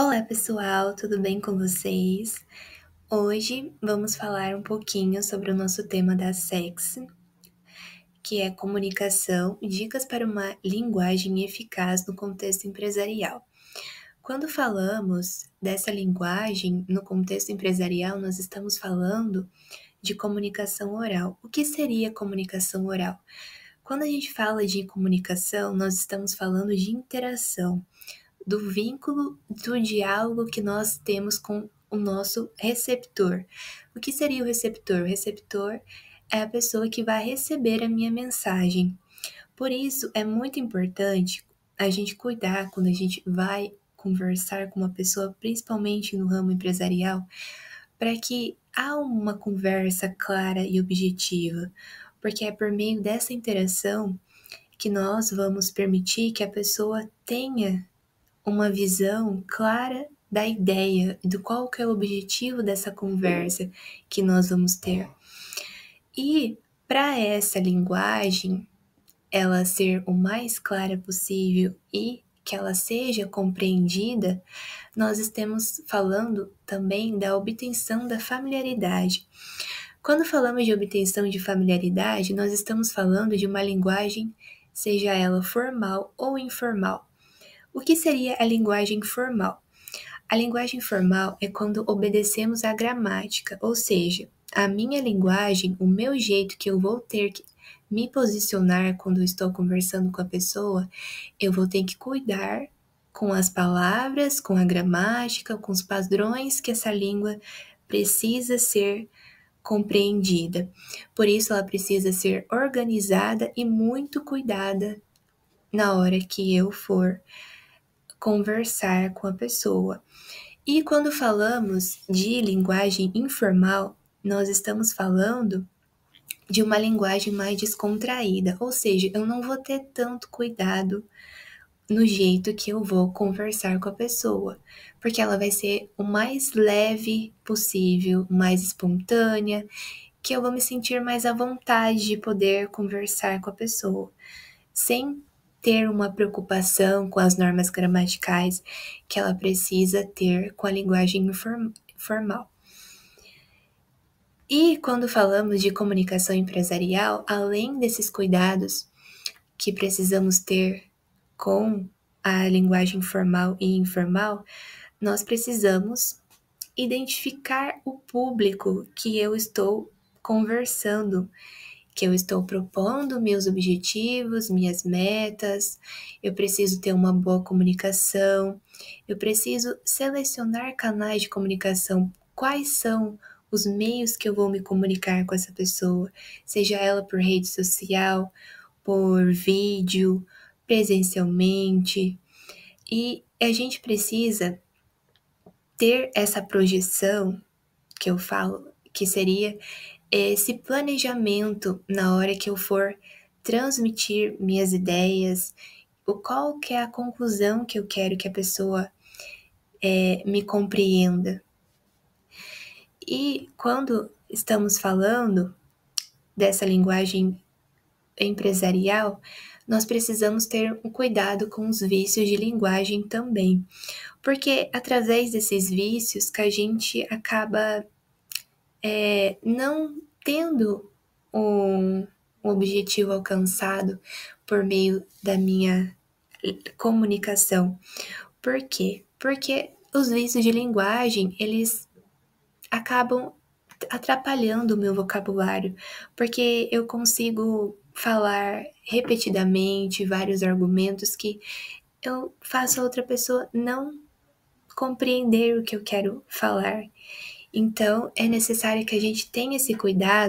Olá pessoal, tudo bem com vocês? Hoje vamos falar um pouquinho sobre o nosso tema da SEX, que é comunicação, dicas para uma linguagem eficaz no contexto empresarial. Quando falamos dessa linguagem no contexto empresarial, nós estamos falando de comunicação oral. O que seria comunicação oral? Quando a gente fala de comunicação, nós estamos falando de interação, do vínculo, do diálogo que nós temos com o nosso receptor. O que seria o receptor? O receptor é a pessoa que vai receber a minha mensagem. Por isso, é muito importante a gente cuidar quando a gente vai conversar com uma pessoa, principalmente no ramo empresarial, para que há uma conversa clara e objetiva, porque é por meio dessa interação que nós vamos permitir que a pessoa tenha uma visão clara da ideia, do qual que é o objetivo dessa conversa que nós vamos ter. E para essa linguagem ela ser o mais clara possível e que ela seja compreendida, nós estamos falando também da obtenção da familiaridade. Quando falamos de obtenção de familiaridade, nós estamos falando de uma linguagem, seja ela formal ou informal. O que seria a linguagem formal? A linguagem formal é quando obedecemos à gramática, ou seja, a minha linguagem, o meu jeito que eu vou ter que me posicionar quando eu estou conversando com a pessoa, eu vou ter que cuidar com as palavras, com a gramática, com os padrões que essa língua precisa ser compreendida. Por isso, ela precisa ser organizada e muito cuidada na hora que eu for conversar com a pessoa. E quando falamos de linguagem informal, nós estamos falando de uma linguagem mais descontraída, ou seja, eu não vou ter tanto cuidado no jeito que eu vou conversar com a pessoa, porque ela vai ser o mais leve possível, mais espontânea, que eu vou me sentir mais à vontade de poder conversar com a pessoa, sem ter uma preocupação com as normas gramaticais que ela precisa ter com a linguagem formal. E quando falamos de comunicação empresarial, além desses cuidados que precisamos ter com a linguagem formal e informal, nós precisamos identificar o público que eu estou conversando, que eu estou propondo meus objetivos, minhas metas, eu preciso ter uma boa comunicação, eu preciso selecionar canais de comunicação, quais são os meios que eu vou me comunicar com essa pessoa, seja ela por rede social, por vídeo, presencialmente, e a gente precisa ter essa projeção que eu falo, que seria esse planejamento na hora que eu for transmitir minhas ideias, qual que é a conclusão que eu quero que a pessoa me compreenda. E quando estamos falando dessa linguagem empresarial, nós precisamos ter um cuidado com os vícios de linguagem também, porque através desses vícios que a gente acaba não tendo um objetivo alcançado por meio da minha comunicação. Por quê? Porque os vícios de linguagem, eles acabam atrapalhando o meu vocabulário, porque eu consigo falar repetidamente vários argumentos que eu faço a outra pessoa não compreender o que eu quero falar. Então, é necessário que a gente tenha esse cuidado